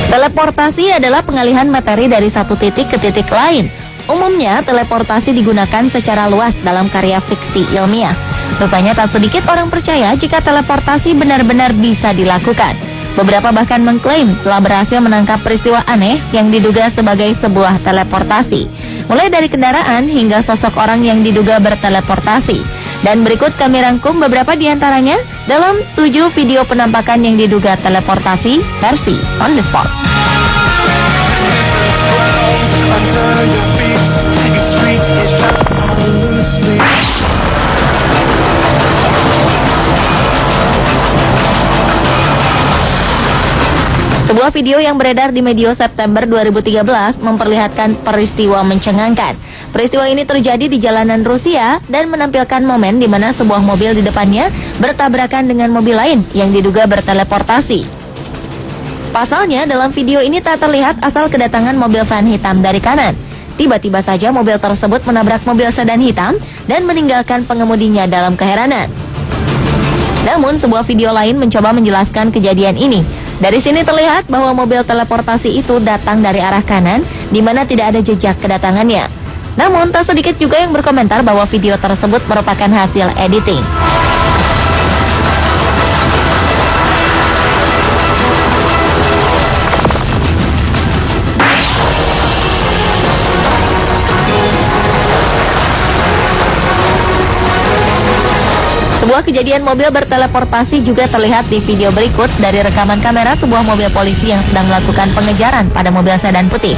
Teleportasi adalah pengalihan materi dari satu titik ke titik lain. Umumnya, teleportasi digunakan secara luas dalam karya fiksi ilmiah. Rupanya tak sedikit orang percaya jika teleportasi benar-benar bisa dilakukan. Beberapa bahkan mengklaim telah berhasil menangkap peristiwa aneh yang diduga sebagai sebuah teleportasi. Mulai dari kendaraan hingga sosok orang yang diduga berteleportasi. Dan berikut kami rangkum beberapa di antaranya dalam 7 video penampakan yang diduga teleportasi versi on the spot. Sebuah video yang beredar di media September 2013 memperlihatkan peristiwa mencengangkan. Peristiwa ini terjadi di jalanan Rusia dan menampilkan momen di mana sebuah mobil di depannya bertabrakan dengan mobil lain yang diduga berteleportasi. Pasalnya, dalam video ini tak terlihat asal kedatangan mobil van hitam dari kanan. Tiba-tiba saja mobil tersebut menabrak mobil sedan hitam dan meninggalkan pengemudinya dalam keheranan. Namun, sebuah video lain mencoba menjelaskan kejadian ini. Dari sini terlihat bahwa mobil teleportasi itu datang dari arah kanan, di mana tidak ada jejak kedatangannya. Namun, tak sedikit juga yang berkomentar bahwa video tersebut merupakan hasil editing. Sebuah kejadian mobil berteleportasi juga terlihat di video berikut dari rekaman kamera sebuah mobil polisi yang sedang melakukan pengejaran pada mobil sedan putih.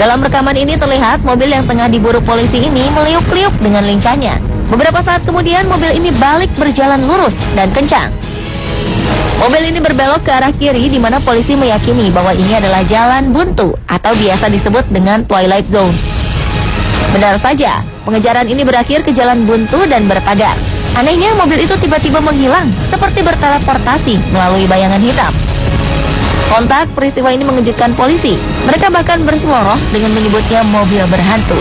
Dalam rekaman ini terlihat mobil yang tengah diburu polisi ini meliuk-liuk dengan lincahnya. Beberapa saat kemudian mobil ini balik berjalan lurus dan kencang. Mobil ini berbelok ke arah kiri di mana polisi meyakini bahwa ini adalah jalan buntu atau biasa disebut dengan Twilight Zone. Benar saja, pengejaran ini berakhir ke jalan buntu dan berpagar. Anehnya, mobil itu tiba-tiba menghilang, seperti berteleportasi melalui bayangan hitam. Kontak peristiwa ini mengejutkan polisi. Mereka bahkan berseloroh dengan menyebutnya mobil berhantu.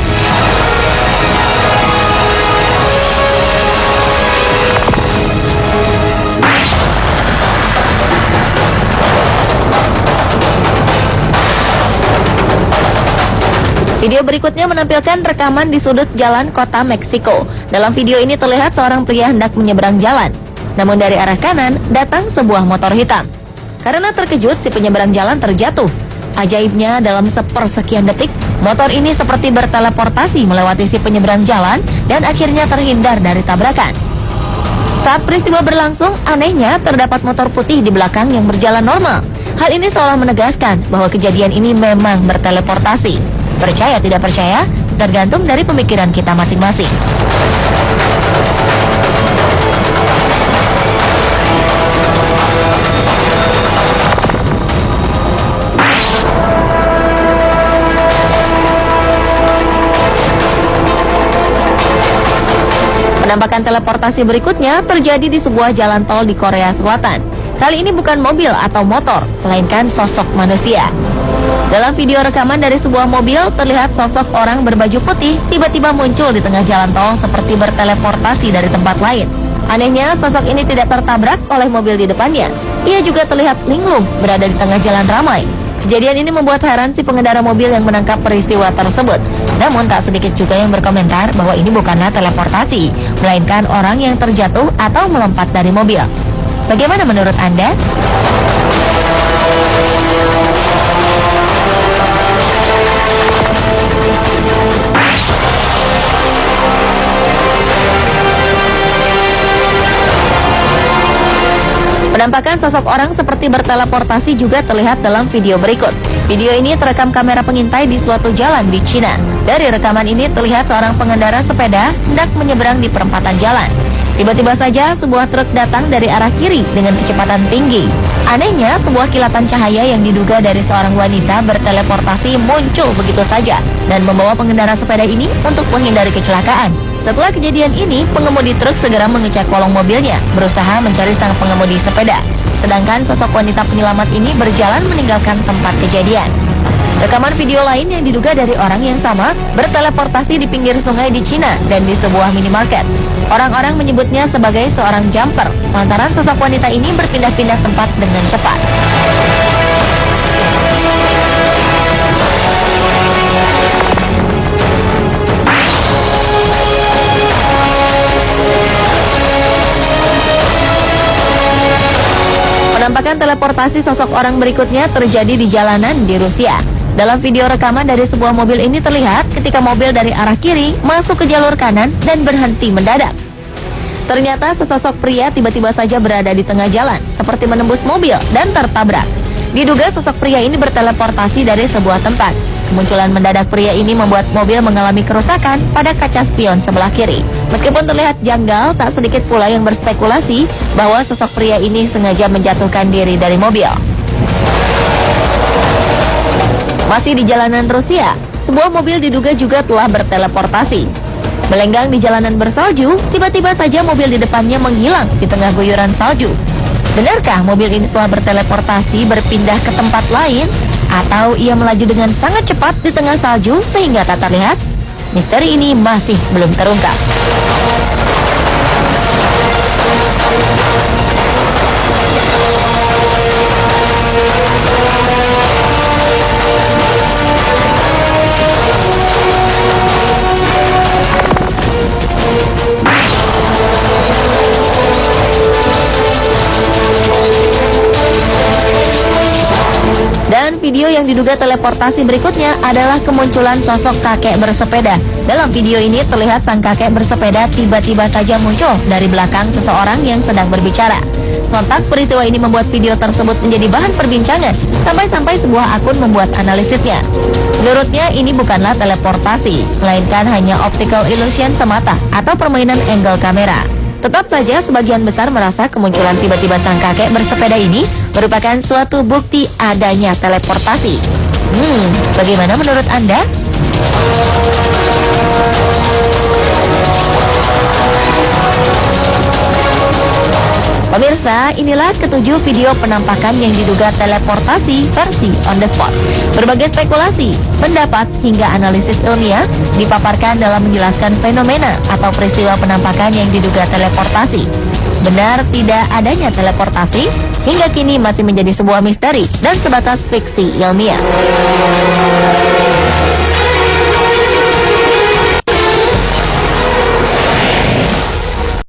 Video berikutnya menampilkan rekaman di sudut jalan kota Meksiko. Dalam video ini terlihat seorang pria hendak menyeberang jalan. Namun dari arah kanan datang sebuah motor hitam. Karena terkejut, si penyeberang jalan terjatuh. Ajaibnya, dalam sepersekian detik, motor ini seperti berteleportasi melewati si penyeberang jalan dan akhirnya terhindar dari tabrakan. Saat peristiwa berlangsung, anehnya terdapat motor putih di belakang yang berjalan normal. Hal ini seolah menegaskan bahwa kejadian ini memang berteleportasi. Percaya tidak percaya, tergantung dari pemikiran kita masing-masing. Penampakan teleportasi berikutnya terjadi di sebuah jalan tol di Korea Selatan. Kali ini bukan mobil atau motor, melainkan sosok manusia. Dalam video rekaman dari sebuah mobil, terlihat sosok orang berbaju putih tiba-tiba muncul di tengah jalan tol seperti berteleportasi dari tempat lain. Anehnya, sosok ini tidak tertabrak oleh mobil di depannya. Ia juga terlihat linglung berada di tengah jalan ramai. Kejadian ini membuat heran si pengendara mobil yang menangkap peristiwa tersebut. Namun tak sedikit juga yang berkomentar bahwa ini bukanlah teleportasi, melainkan orang yang terjatuh atau melompat dari mobil. Bagaimana menurut Anda? Penampakan sosok orang seperti berteleportasi juga terlihat dalam video berikut. Video ini terekam kamera pengintai di suatu jalan di Cina. Dari rekaman ini terlihat seorang pengendara sepeda hendak menyeberang di perempatan jalan. Tiba-tiba saja sebuah truk datang dari arah kiri dengan kecepatan tinggi. Anehnya, sebuah kilatan cahaya yang diduga dari seorang wanita berteleportasi muncul begitu saja dan membawa pengendara sepeda ini untuk menghindari kecelakaan. Setelah kejadian ini, pengemudi truk segera mengecek kolong mobilnya, berusaha mencari sang pengemudi sepeda. Sedangkan sosok wanita penyelamat ini berjalan meninggalkan tempat kejadian. Rekaman video lain yang diduga dari orang yang sama berteleportasi di pinggir sungai di Cina dan di sebuah minimarket. Orang-orang menyebutnya sebagai seorang jumper, lantaran sosok wanita ini berpindah-pindah tempat dengan cepat. Penampakan teleportasi sosok orang berikutnya terjadi di jalanan di Rusia. Dalam video rekaman dari sebuah mobil ini terlihat ketika mobil dari arah kiri masuk ke jalur kanan dan berhenti mendadak. Ternyata sesosok pria tiba-tiba saja berada di tengah jalan, seperti menembus mobil dan tertabrak. Diduga sosok pria ini berteleportasi dari sebuah tempat. Kemunculan mendadak pria ini membuat mobil mengalami kerusakan pada kaca spion sebelah kiri. Meskipun terlihat janggal, tak sedikit pula yang berspekulasi bahwa sosok pria ini sengaja menjatuhkan diri dari mobil. Masih di jalanan Rusia, sebuah mobil diduga juga telah berteleportasi. Melenggang di jalanan bersalju, tiba-tiba saja mobil di depannya menghilang di tengah guyuran salju. Benarkah mobil ini telah berteleportasi berpindah ke tempat lain? Atau ia melaju dengan sangat cepat di tengah salju sehingga tak terlihat? Misteri ini masih belum terungkap. Dan video yang diduga teleportasi berikutnya adalah kemunculan sosok kakek bersepeda. Dalam video ini terlihat sang kakek bersepeda tiba-tiba saja muncul dari belakang seseorang yang sedang berbicara. Sontak peristiwa ini membuat video tersebut menjadi bahan perbincangan, sampai-sampai sebuah akun membuat analisisnya. Menurutnya ini bukanlah teleportasi, melainkan hanya optical illusion semata atau permainan angle kamera. Tetap saja sebagian besar merasa kemunculan tiba-tiba sang kakek bersepeda ini merupakan suatu bukti adanya teleportasi. Bagaimana menurut Anda? Pemirsa, inilah ketujuh video penampakan yang diduga teleportasi versi on the spot. Berbagai spekulasi, pendapat, hingga analisis ilmiah dipaparkan dalam menjelaskan fenomena atau peristiwa penampakan yang diduga teleportasi. Benar tidak adanya teleportasi hingga kini masih menjadi sebuah misteri dan sebatas fiksi ilmiah.